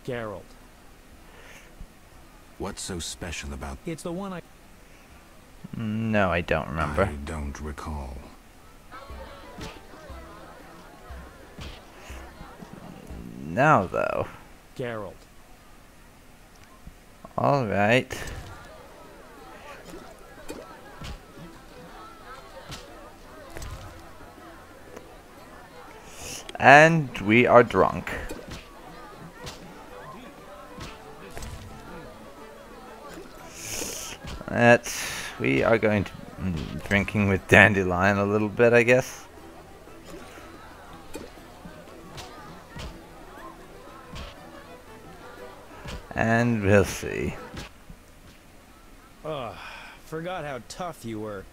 Geralt. What's so special about... It's the one I... No, I don't remember. I don't recall. Now, though. Geralt. Alright. And we are drunk. We are going to drinking with Dandelion a little bit, I guess. And we'll see. Ugh, forgot how tough you were.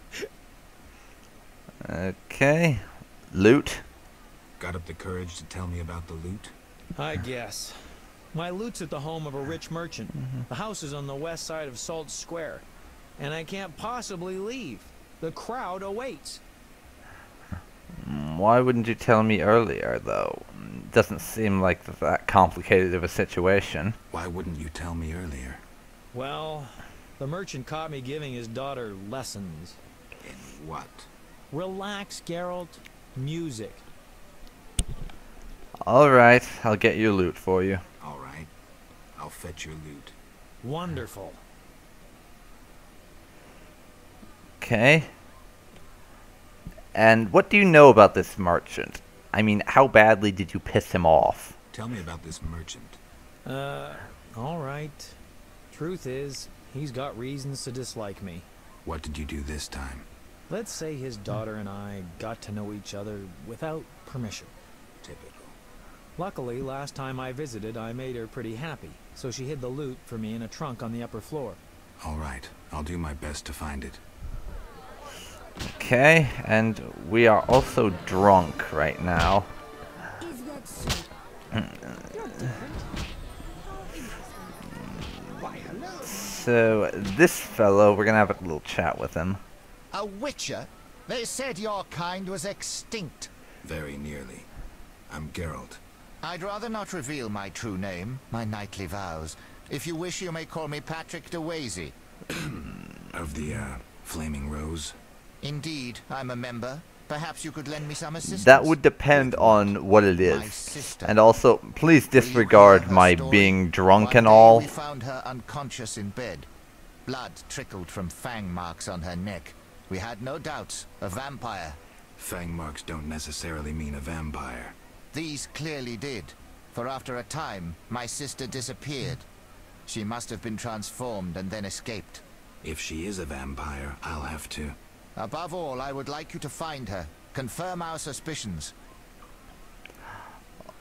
Okay. Loot. Got up the courage to tell me about the loot? I guess. My loot's at the home of a rich merchant. The house is on the west side of Salt Square. And I can't possibly leave. The crowd awaits. Why wouldn't you tell me earlier, though? Doesn't seem like that complicated of a situation. Why wouldn't you tell me earlier? Well, the merchant caught me giving his daughter lessons. In what? Relax, Geralt. Music. Alright, I'll get your loot for you. Alright. I'll fetch your loot. Wonderful. Okay. And what do you know about this merchant? I mean, how badly did you piss him off? Tell me about this merchant. Alright. Truth is, he's got reasons to dislike me. What did you do this time? Let's say his daughter and I got to know each other without permission. Typical. Luckily, last time I visited, I made her pretty happy, so she hid the loot for me in a trunk on the upper floor. Alright, I'll do my best to find it. Okay, and we are also drunk right now. So, this fellow, we're gonna have a little chat with him. A witcher? They said your kind was extinct. Very nearly. I'm Geralt. I'd rather not reveal my true name, my knightly vows. If you wish, you may call me Patrick de Wazy. Of the, Flaming Rose? Indeed, I'm a member. Perhaps you could lend me some assistance. That would depend on what it is. And also, please disregard my being drunk and all. We found her unconscious in bed. Blood trickled from fang marks on her neck. We had no doubts. A vampire. Fang marks don't necessarily mean a vampire. These clearly did. For after a time, my sister disappeared. She must have been transformed and then escaped. If she is a vampire, I'll have to... Above all, I would like you to find her. Confirm our suspicions.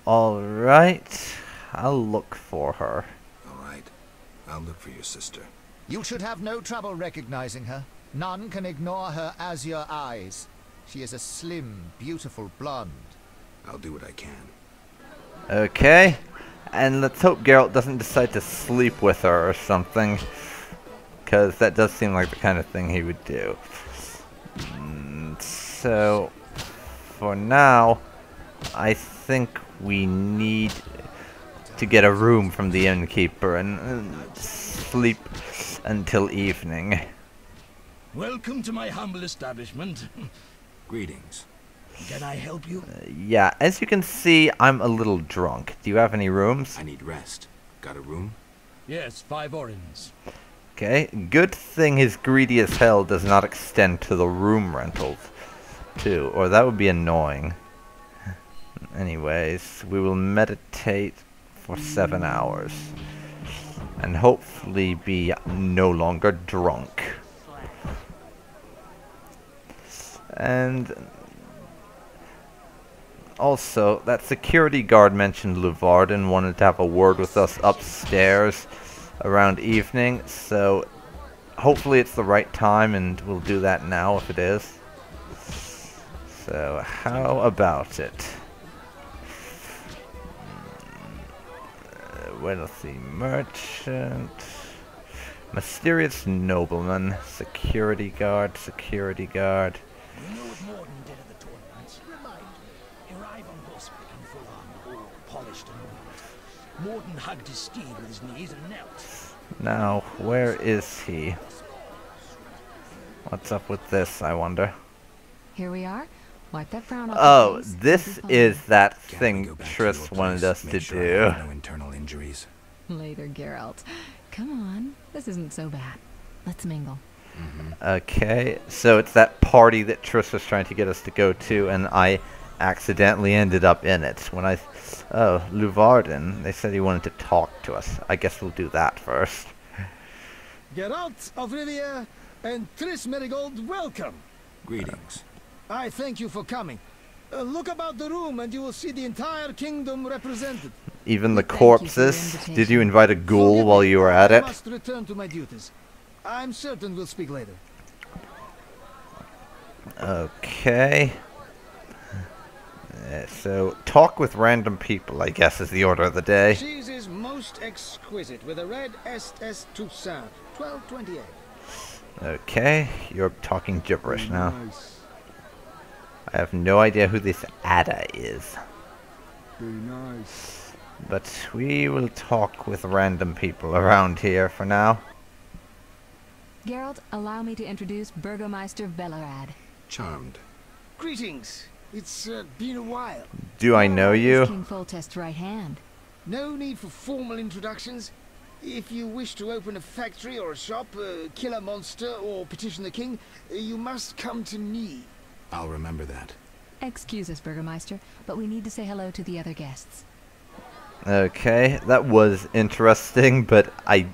Alright. I'll look for her. Alright. I'll look for your sister. You should have no trouble recognizing her. None can ignore her azure eyes. She is a slim, beautiful blonde. I'll do what I can. Okay. And let's hope Geralt doesn't decide to sleep with her or something. Because that does seem like the kind of thing he would do. So, for now, I think we need to get a room from the innkeeper and sleep until evening. Welcome to my humble establishment. Greetings. Can I help you? Yeah, as you can see, I'm a little drunk. Do you have any rooms? I need rest. Got a room? Yes, 5 orens. Okay, good thing his greedy as hell does not extend to the room rentals, too, or that would be annoying. Anyways, we will meditate for 7 hours, and hopefully be no longer drunk. And also, that security guard mentioned Luvardin wanted to have a word with us upstairs around evening, so hopefully it's the right time and we'll do that now if it is. So how about it? Wealthy merchant, mysterious nobleman, security guard, security guard. You know what Morden did at the tournaments? Remind me. Arrive on horseback in full armor, all polished and all. Morton hugged his steed with his knees and knelt. Now, where is he? What's up with this, I wonder? Here we are. Wipe that frown off Oh, your face. this You'll be is that Can't we thing go back to Triss your wanted place, us to make sure I do. have no internal injuries? fine. Later, Geralt. Come on. This isn't so bad. Let's mingle. Okay, so it's that party that Triss was trying to get us to go to, and I accidentally ended up in it. Oh, Luvarden, they said he wanted to talk to us. I guess we'll do that first. Geralt of Rivia and Triss Merigold, welcome. Greetings. I thank you for coming. Look about the room and you will see the entire kingdom represented. Even the Thank you for your corpses. invitation. Did you invite a ghoul Forgive while me, you were at I it? must return to my duties. I'm certain we'll speak later. Okay. So, talk with random people, I guess, is the order of the day. Cheese is most exquisite with a red SS Toussaint, 1228. Okay, you're talking gibberish now. I have no idea who this Ada is. Very nice. But we will talk with random people around here for now. Geralt, allow me to introduce Burgomeister Velerad. Charmed. Greetings. It's been a while. Do I know Velerad is you? King Foltest's right hand. No need for formal introductions. If you wish to open a factory or a shop, kill a monster, or petition the king, you must come to me. I'll remember that. Excuse us, Burgomeister, but we need to say hello to the other guests. Okay, that was interesting, but I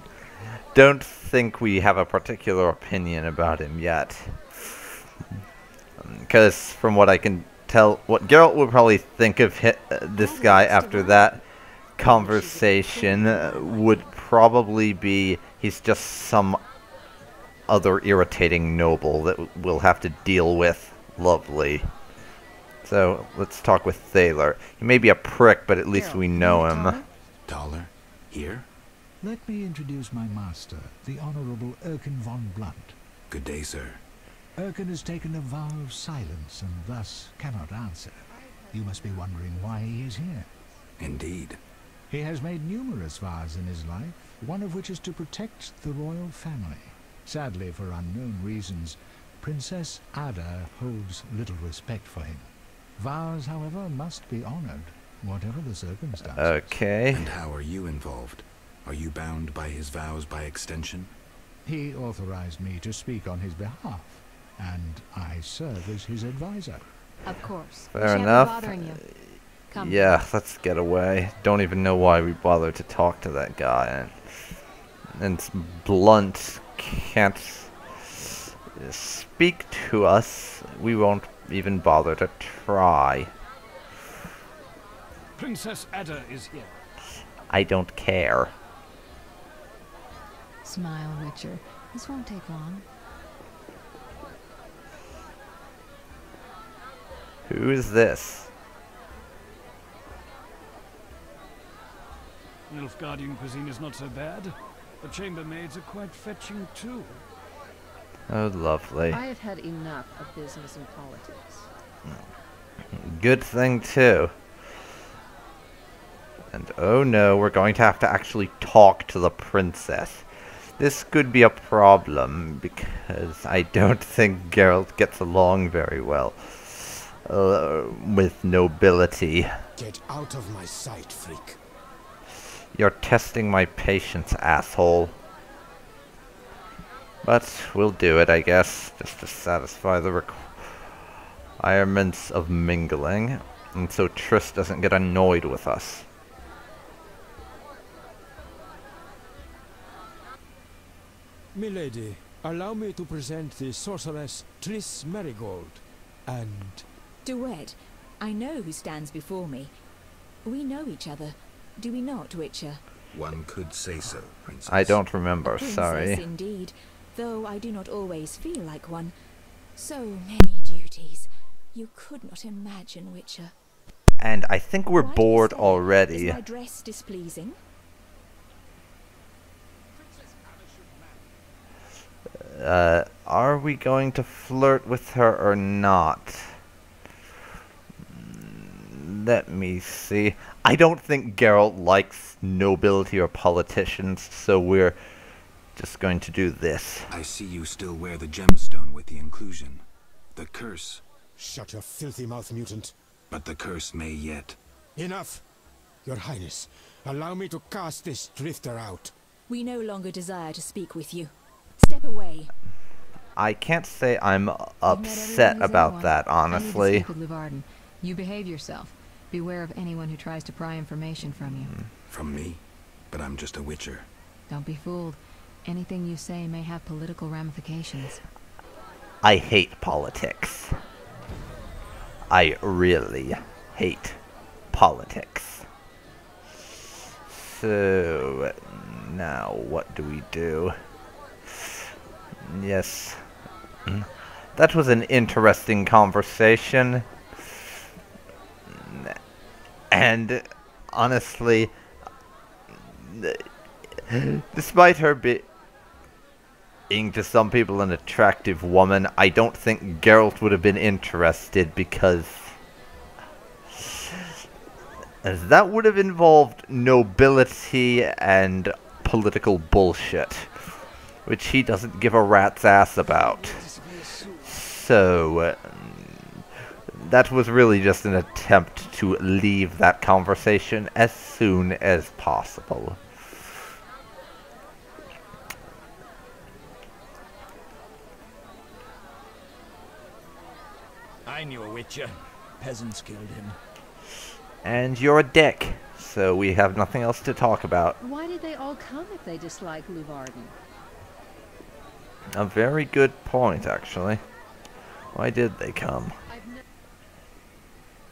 don't think we have a particular opinion about him yet. Because from what I can tell, what Geralt would probably think of this guy after that conversation would probably be he's just some other irritating noble that we'll have to deal with. Lovely. So, let's talk with Thaler. He may be a prick, but at least we know him. Taller? Here? Let me introduce my master, the Honorable Erkin von Blunt. Good day, sir. Erkin has taken a vow of silence and thus cannot answer. You must be wondering why he is here. Indeed. He has made numerous vows in his life, one of which is to protect the royal family. Sadly, for unknown reasons, Princess Ada holds little respect for him. Vows, however, must be honored, whatever the circumstances. Okay. And how are you involved? Are you bound by his vows by extension? He authorized me to speak on his behalf, and I serve as his advisor. Of course. We Fair shan't be enough. bothering you. Come. Yeah, let's get away. Don't even know why we bothered to talk to that guy. And Blunt can't speak to us. We won't even bother to try. Princess Ada is here. I don't care. Smile, Witcher. This won't take long. Who is this? Nilfgaardian cuisine is not so bad. The chambermaids are quite fetching too. Oh, lovely. I have had enough of business and politics. Good thing, too. And oh no, we're going to have to actually talk to the princess. This could be a problem, because I don't think Geralt gets along very well with nobility. Get out of my sight, freak. You're testing my patience, asshole. But we'll do it, I guess, just to satisfy the requirements of mingling, and so Triss doesn't get annoyed with us. Milady, allow me to present the sorceress Triss Merigold, and... Duet, I know who stands before me. We know each other, do we not, Witcher? One could say so, Princess. I don't remember, Princess, sorry. Indeed, though I do not always feel like one. So many duties. You could not imagine, Witcher. And I think we're Why do you bored stay? already. Is my dress displeasing? Are we going to flirt with her or not? Let me see. I don't think Geralt likes nobility or politicians, so we're just going to do this. I see you still wear the gemstone with the inclusion. The curse. Shut your filthy mouth, mutant. But the curse may yet. Enough! Your Highness, allow me to cast this drifter out. We no longer desire to speak with you. Step away. I can't say I'm upset about that, honestly. I need to speak with Luvarden. You behave yourself. Beware of anyone who tries to pry information from you. From me? But I'm just a witcher. Don't be fooled. Anything you say may have political ramifications. I hate politics. I really hate politics. So, now what do we do? Yes. That was an interesting conversation. And honestly, despite her being to some people an attractive woman, I don't think Geralt would have been interested, because as that would have involved nobility and political bullshit, which he doesn't give a rat's ass about. So, that was really just an attempt to leave that conversation as soon as possible. I knew a witcher. Peasants killed him. And you're a dick, so we have nothing else to talk about. Why did they all come if they dislike Luvarden? A very good point, actually. Why did they come?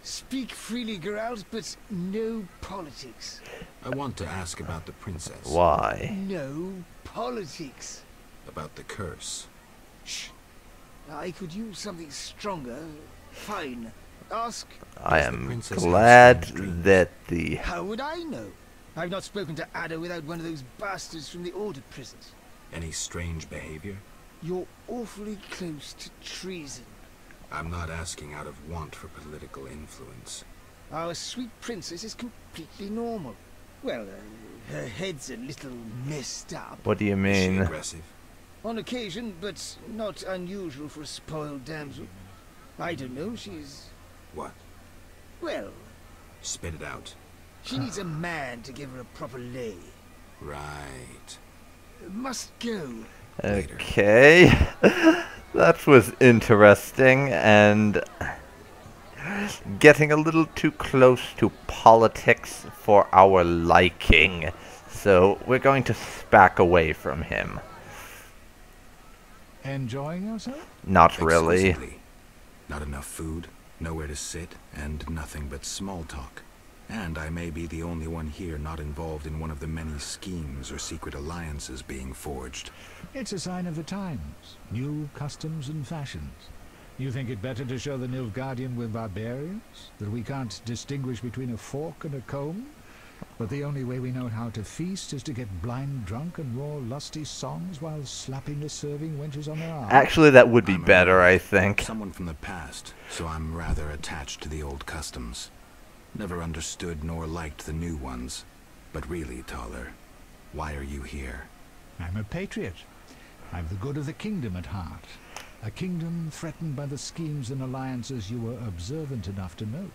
Speak freely, Geralt, but no politics. I want to ask about the princess. Why? No politics. About the curse. Shh. I could use something stronger. Fine. Ask. I am glad that the... How would I know? I've not spoken to Ada without one of those bastards from the Order prisons. Any strange behavior? You're awfully close to treason. I'm not asking out of want for political influence. Our sweet princess is completely normal. Well, her head's a little messed up. What do you mean? Is she aggressive? On occasion, but not unusual for a spoiled damsel. I don't know, she's... What? Well... Spit it out. She needs a man to give her a proper lay. Right. Must go. Okay. That was interesting, and getting a little too close to politics for our liking. So we're going to back away from him. Enjoying yourself? Not really. Not enough food, nowhere to sit, and nothing but small talk. And I may be the only one here not involved in one of the many schemes or secret alliances being forged. It's a sign of the times. New customs and fashions. You think it better to show the Nilfgaardian we're barbarians? That we can't distinguish between a fork and a comb? But the only way we know how to feast is to get blind drunk and roar lusty songs while slapping the serving wenches on their arms. Actually, that would be better, I think. Someone from the past, so I'm rather attached to the old customs. Never understood nor liked the new ones. But really, Taller, why are you here? I'm a patriot. I've the good of the kingdom at heart. A kingdom threatened by the schemes and alliances you were observant enough to note.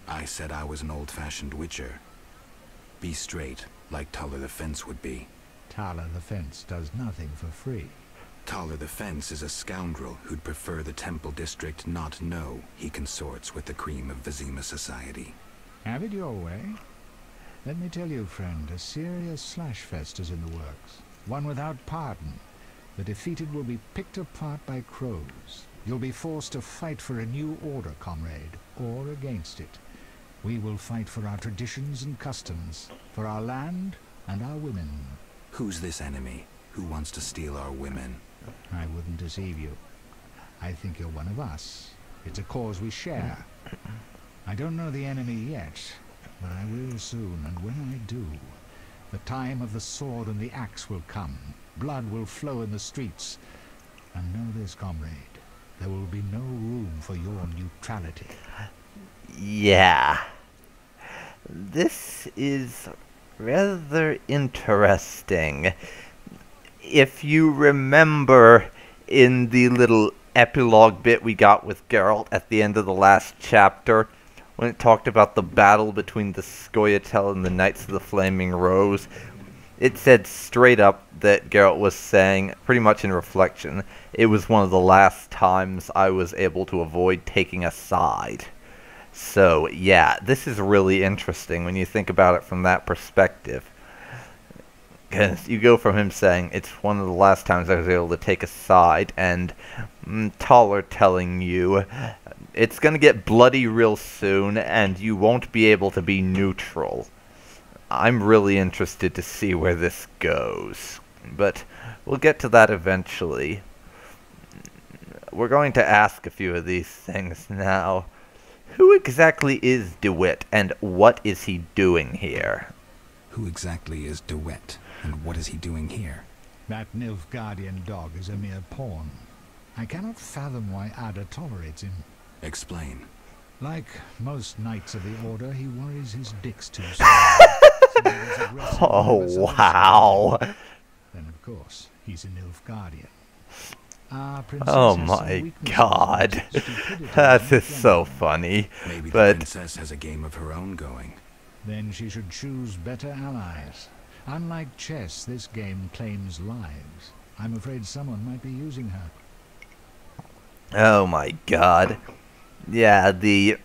I said I was an old-fashioned witcher. Be straight, like Taller the Fence would be. Taller the Fence does nothing for free. Taller the Fence is a scoundrel who'd prefer the Temple District not know he consorts with the cream of Vizima society. Have it your way. Let me tell you, friend, a serious slashfest is in the works. One without pardon. The defeated will be picked apart by crows. You'll be forced to fight for a new order, comrade, or against it. We will fight for our traditions and customs, for our land and our women. Who's this enemy? Who wants to steal our women? I wouldn't deceive you. I think you're one of us. It's a cause we share. I don't know the enemy yet, but I will soon, and when I do, the time of the sword and the axe will come. Blood will flow in the streets. And know this, comrade, there will be no room for your neutrality. Yeah. This is rather interesting. If you remember in the little epilogue bit we got with Geralt at the end of the last chapter, when it talked about the battle between the Scoia'tael and the Knights of the Flaming Rose, it said straight up that Geralt was saying, pretty much in reflection, it was one of the last times I was able to avoid taking a side. So, yeah, this is really interesting when you think about it from that perspective. Because you go from him saying, it's one of the last times I was able to take a side, and Taller telling you, it's going to get bloody real soon, and you won't be able to be neutral. I'm really interested to see where this goes. But we'll get to that eventually. We're going to ask a few of these things now. Who exactly is DeWitt, and what is he doing here? Who exactly is DeWitt, and what is he doing here? That Nilfgaardian dog is a mere pawn. I cannot fathom why Ada tolerates him. Explain. Like most knights of the Order, he worries his dicks too soon. Oh, wow. Then, of course, he's a Nilfgaardian. Oh my god. That is so funny. Maybe but the princess has a game of her own going. Then she should choose better allies. Unlike chess, this game claims lives. I'm afraid someone might be using her. Oh my god. Yeah, the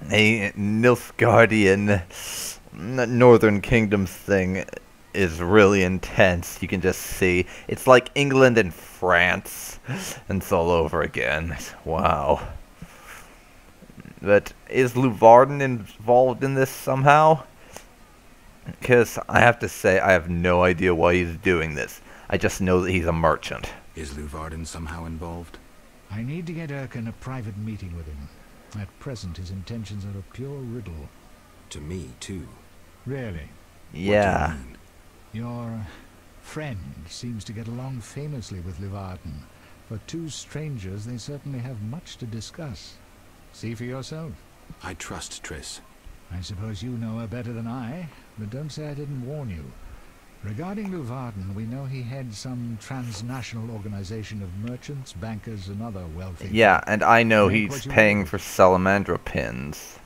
Nilfgaardian Northern Kingdoms thing is really intense. You can just see. It's like England and France. And it's all over again. Wow. But is Luvarden involved in this somehow? Because I have to say, I have no idea why he's doing this. I just know that he's a merchant. Is Luvarden somehow involved? I need to get Erkin a private meeting with him. At present, his intentions are a pure riddle. To me, too. Really? Yeah. What do you mean? Your friend seems to get along famously with Luvarden. For two strangers, they certainly have much to discuss. See for yourself. I trust Triss. I suppose you know her better than I, but don't say I didn't warn you. Regarding Luvarden, we know he heads some transnational organization of merchants, bankers, and other wealthy... Yeah, and I know he's paying for Salamandra pins.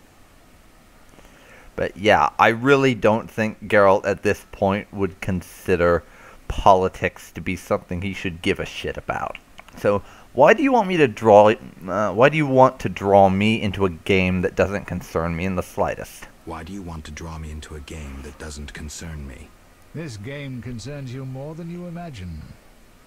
But yeah, I really don't think Geralt at this point would consider politics to be something he should give a shit about. So, why do you want me to draw... why do you want to draw me into a game that doesn't concern me in the slightest? Why do you want to draw me into a game that doesn't concern me? This game concerns you more than you imagine.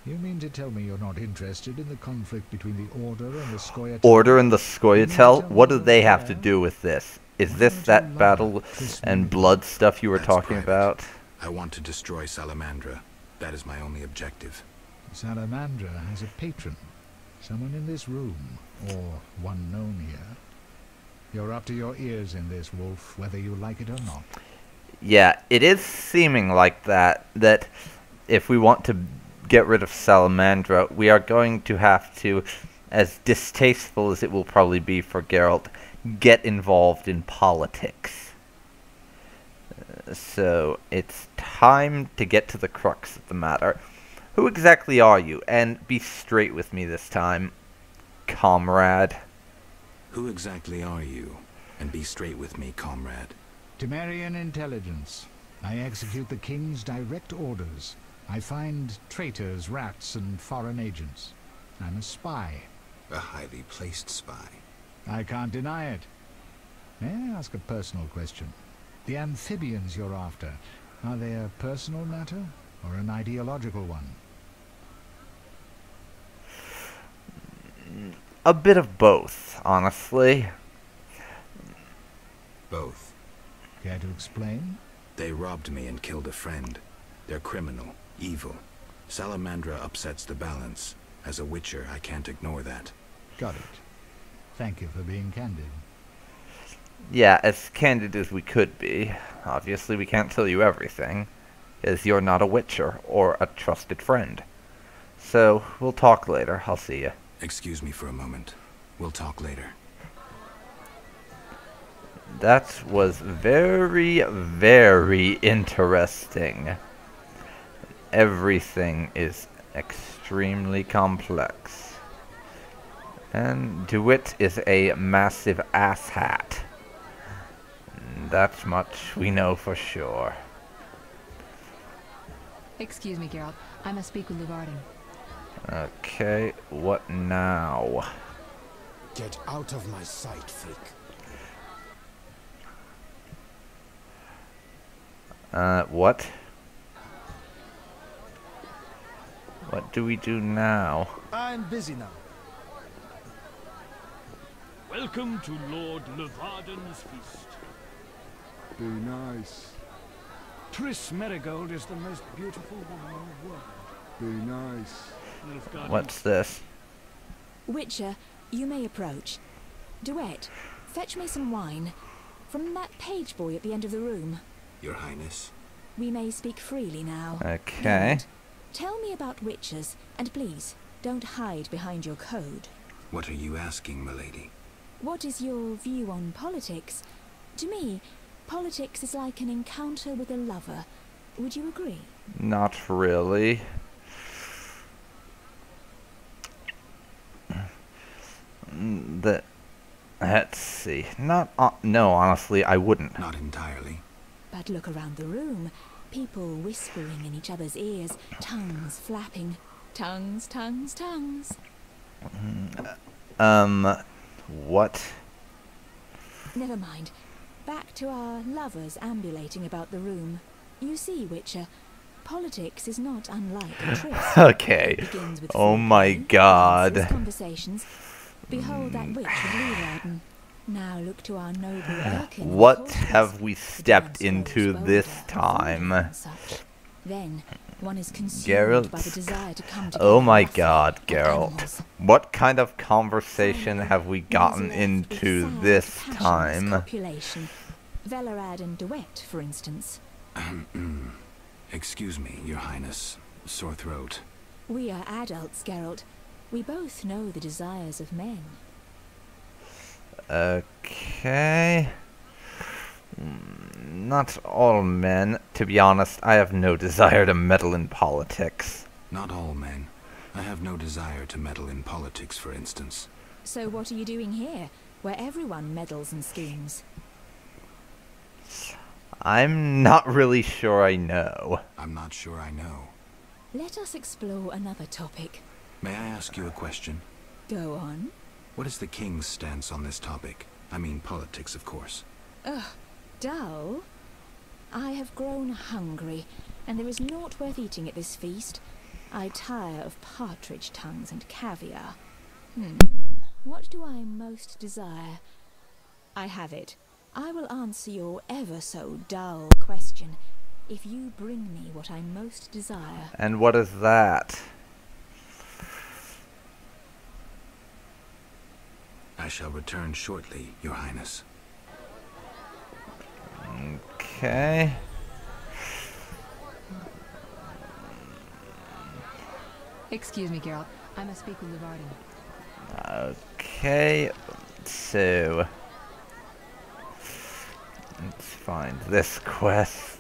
You mean to tell me you're not interested in the conflict between the Order and the Scoia'tael? Order and the Scoia'tael? What do they have to do with this? Is this that battle and blood stuff you were talking about? I want to destroy Salamandra. That is my only objective. Salamandra has a patron. Someone in this room, or one known here. You're up to your ears in this, Wolf, whether you like it or not. Yeah, it is seeming like that if we want to get rid of Salamandra, we are going to have to, as distasteful as it will probably be for Geralt, get involved in politics. So, it's time to get to the crux of the matter. Who exactly are you? And be straight with me this time, comrade. Who exactly are you? And be straight with me, comrade. Temerian intelligence. I execute the king's direct orders. I find traitors, rats, and foreign agents. I'm a spy. A highly placed spy. I can't deny it. May I ask a personal question? The amphibians you're after, are they a personal matter or an ideological one? A bit of both, honestly. Both. Care to explain? They robbed me and killed a friend. They're criminal, evil. Salamandra upsets the balance. As a Witcher, I can't ignore that. Got it. Thank you for being candid. Yeah, as candid as we could be. Obviously, we can't tell you everything, as you're not a Witcher or a trusted friend. So, we'll talk later. I'll see you. Excuse me for a moment. We'll talk later. That was very, very interesting. Everything is extremely complex. And DeWitt is a massive asshat. That much we know for sure. Excuse me, Geralt. I must speak with Luvarden. Okay, what now? Get out of my sight, freak. What? What do we do now? I'm busy now. Welcome to Lord Luvarden's feast. Be nice. Triss Merigold is the most beautiful woman in the world. Be nice. Nilfgaard. What's this? Witcher, you may approach. Duet, fetch me some wine. From that page boy at the end of the room. Your Highness. We may speak freely now. Okay. Geralt, tell me about witches, and please, don't hide behind your code. What are you asking, milady? What is your view on politics? To me, politics is like an encounter with a lover. Would you agree? Not really. Let's see. No, honestly, I wouldn't. Not entirely. But look around the room. People whispering in each other's ears, tongues flapping. Tongues, tongues, tongues. What? Never mind. Back to our lovers ambulating about the room. You see, Witcher, politics is not unlike a tryst. Okay. Oh my god. Conversations. Behold that witch with Luvarden. Now look to our noble Erkin. What have we stepped into this time? Then one is consumed by the desire to come together. Oh my god, Geralt. What kind of conversation have we gotten into this time? Velerad and Duet, for instance. Excuse me, Your Highness. Sore throat. We are adults, Geralt. We both know the desires of men. Okay. Not all men. To be honest, I have no desire to meddle in politics. Not all men. I have no desire to meddle in politics, for instance. So what are you doing here, where everyone meddles and schemes? I'm not really sure I know. I'm not sure I know. Let us explore another topic. May I ask you a question? Go on. What is the king's stance on this topic? I mean politics, of course. Ugh, dull? I have grown hungry, and there is naught worth eating at this feast. I tire of partridge tongues and caviar. What do I most desire? I have it. I will answer your ever so dull question if you bring me what I most desire. And what is that? I shall return shortly, Your Highness. Okay. Excuse me, Geralt. I must speak with Luvarden. Okay, so let's find this quest.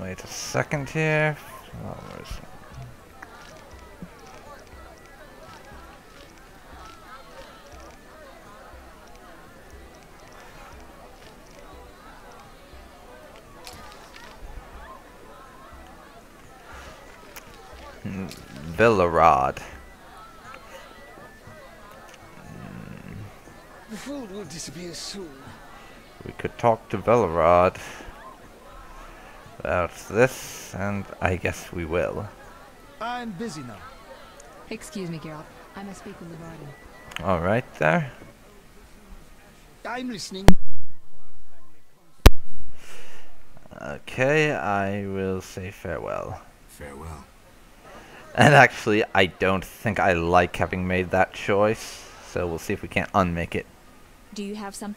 Wait a second here. Oh, where's Villarod. The food will disappear soon. We could talk to Villarod about this, and I guess we will. I'm busy now. Excuse me, Geralt. I must speak with Luvarden. Alright there. I'm listening. Okay, I will say farewell. Farewell. And actually, I don't think I like having made that choice, so we'll see if we can't unmake it. Do you have some?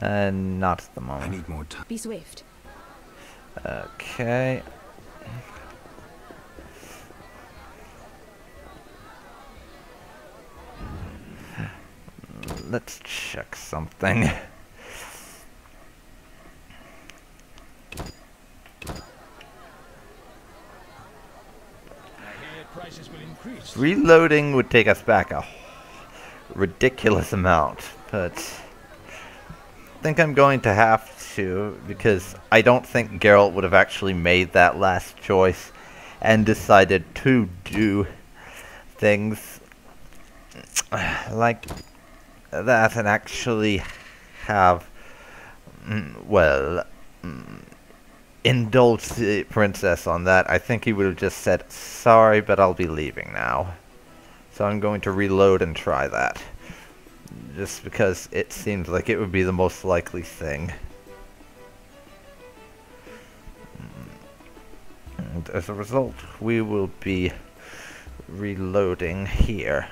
Not at the moment. I need more time. Be swift. Okay. let's check something. Reloading would take us back a ridiculous amount, but I think I'm going to have to, because I don't think Geralt would have actually made that last choice and decided to do things like that and actually have, well, indulge the princess on that. I think he would have just said, sorry, but I'll be leaving now. So I'm going to reload and try that. Just because it seems like it would be the most likely thing. And as a result, we will be reloading here.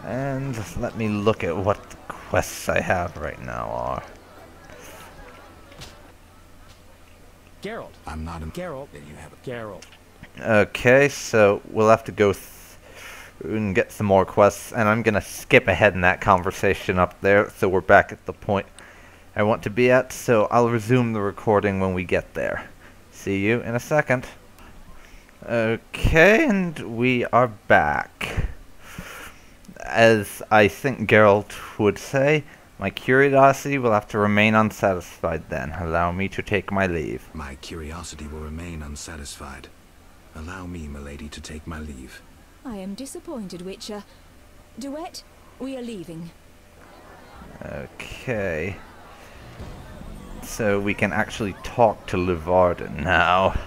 And let me look at what the quests I have right now are. Geralt. I'm not in Geralt. Then you have Geralt. Okay, so we'll have to go and get some more quests, and I'm gonna skip ahead in that conversation up there, so we're back at the point I want to be at, so I'll resume the recording when we get there. See you in a second. Okay, and we are back. As I think Geralt would say, my curiosity will have to remain unsatisfied then. Allow me to take my leave. My curiosity will remain unsatisfied. Allow me, milady, to take my leave. I am disappointed, Witcher. Duet, we are leaving. Okay. So we can actually talk to Luvarden now.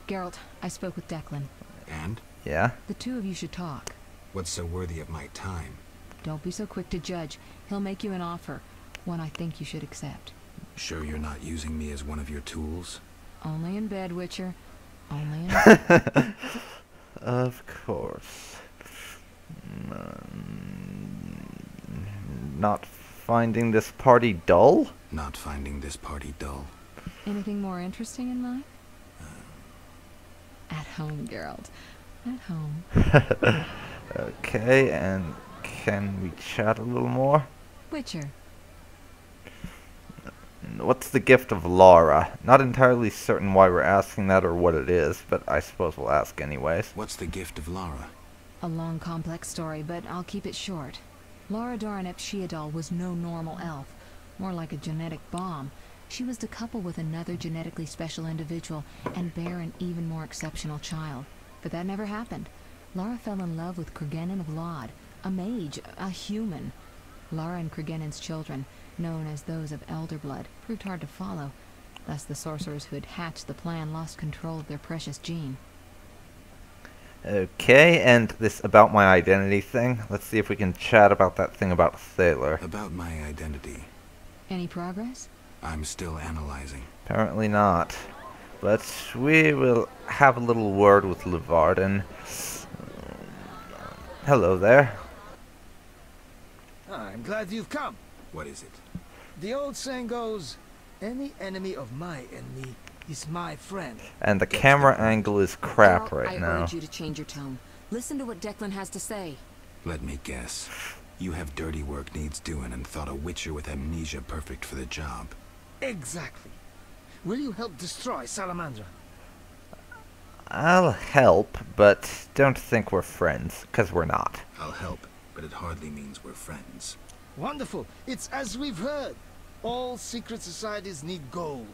Geralt, I spoke with Declan. And? Yeah? The two of you should talk. What's so worthy of my time? Don't be so quick to judge. He'll make you an offer, one I think you should accept. Sure you're not using me as one of your tools? Only in bed, Witcher. Only in bed. Of course. Not finding this party dull? Not finding this party dull. Anything more interesting in life? At home, Geralt. At home. Okay, and can we chat a little more? Witcher. What's the gift of Lara? Not entirely certain why we're asking that or what it is, but I suppose we'll ask anyways. What's the gift of Lara? A long, complex story, but I'll keep it short. Lara Doran Epshiadal was no normal elf, more like a genetic bomb. She was to couple with another genetically special individual and bear an even more exceptional child. But that never happened. Lara fell in love with Cregennan of Lod, a mage, a human. Lara and Cregennan's children, known as those of Elder Blood, proved hard to follow. Thus the sorcerers who had hatched the plan lost control of their precious gene. Okay, and this about my identity thing. Let's see if we can chat about that thing about Thaler. About my identity. Any progress? I'm still analyzing. Apparently not. But we will have a little word with Luvarden. Hello there. I'm glad you've come. What is it? The old saying goes, any enemy of my enemy is my friend. And the camera angle is crap Geralt, right now. I urge you to change your tone. Listen to what Declan has to say. Let me guess. You have dirty work needs doing and thought a witcher with amnesia perfect for the job. Exactly. Will you help destroy Salamandra? I'll help, but don't think we're friends, 'cause we're not. I'll help, but it hardly means we're friends. Wonderful. It's as we've heard. All secret societies need gold.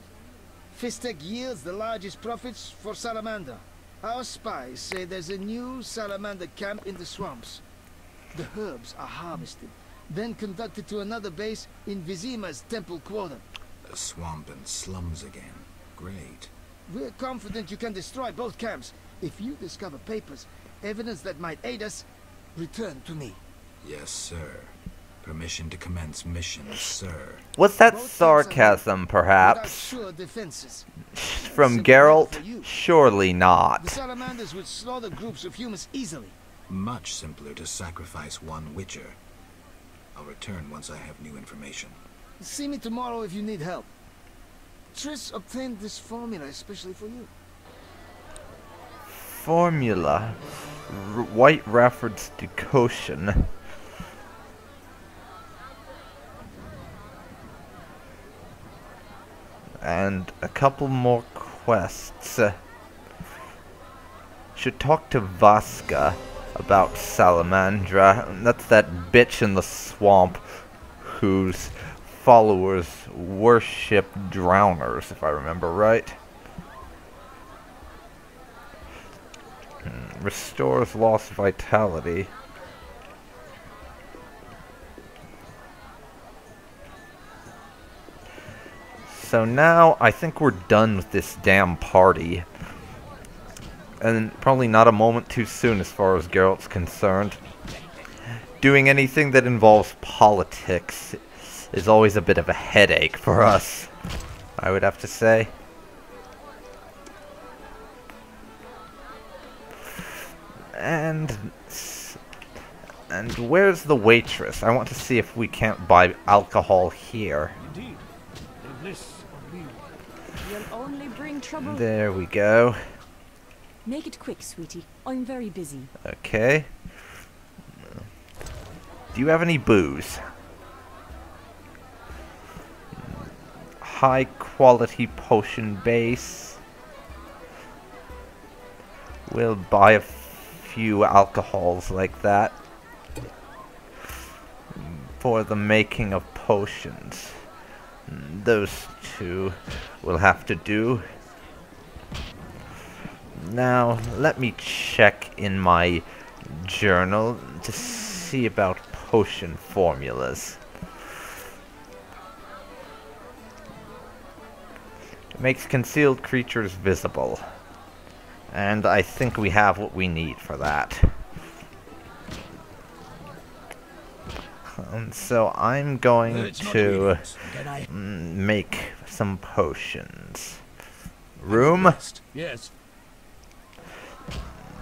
Fistek yields the largest profits for Salamander. Our spies say there's a new Salamander camp in the swamps. The herbs are harvested, then conducted to another base in Vizima's temple quarter. A swamp and slums again. Great. We're confident you can destroy both camps. If you discover papers, evidence that might aid us, return to me. Yes, sir. Permission to commence mission, sir. Was that Both sarcasm, without perhaps? sure defenses. From Simple Geralt? for you. Surely The not. salamanders would slaughter groups of humans easily. Much simpler to sacrifice one witcher. I'll return once I have new information. See me tomorrow if you need help. Triss obtained this formula especially for you. Formula. White Rafford's decoction. And a couple more quests. Should talk to Vasca about Salamandra. That's that bitch in the swamp whose followers worship drowners, if I remember right. Restores lost vitality. So now I think we're done with this damn party. And probably not a moment too soon as far as Geralt's concerned. Doing anything that involves politics is always a bit of a headache for us, I would have to say. And where's the waitress? I want to see if we can't buy alcohol here. Indeed. The bliss of being. You'll only bring trouble. There we go. Make it quick, sweetie. I'm very busy. Okay. Do you have any booze? High quality potion base. We'll buy a few alcohols like that for the making of potions. Those two will have to do. Now, let me check in my journal to see about potion formulas. It makes concealed creatures visible. And I think we have what we need for that. So I'm going to make some potions. Room? Yes.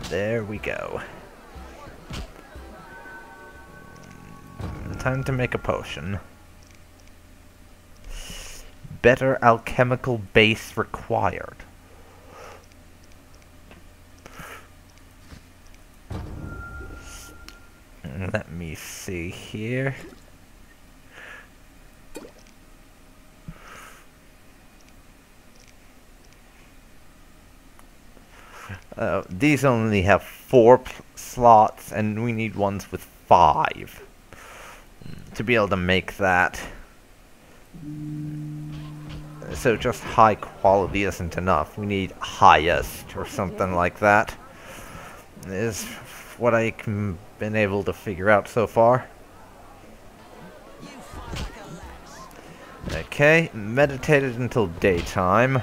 There we go. Time to make a potion. Better alchemical base required. Let me see here. These only have 4 slots, and we need ones with 5 to be able to make that. So just high quality isn't enough. We need highest or something like that. Is what I've been able to figure out so far. Okay, meditated until daytime.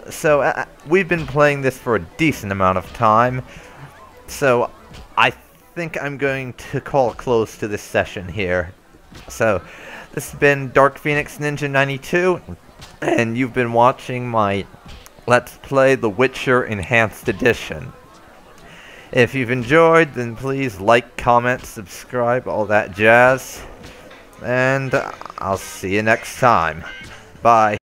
So, we've been playing this for a decent amount of time, so I think I'm going to call a close to this session here. So, this has been Dark Phoenix Ninja 92, and you've been watching my Let's Play The Witcher Enhanced Edition. If you've enjoyed, then please like, comment, subscribe, all that jazz, and I'll see you next time. Bye.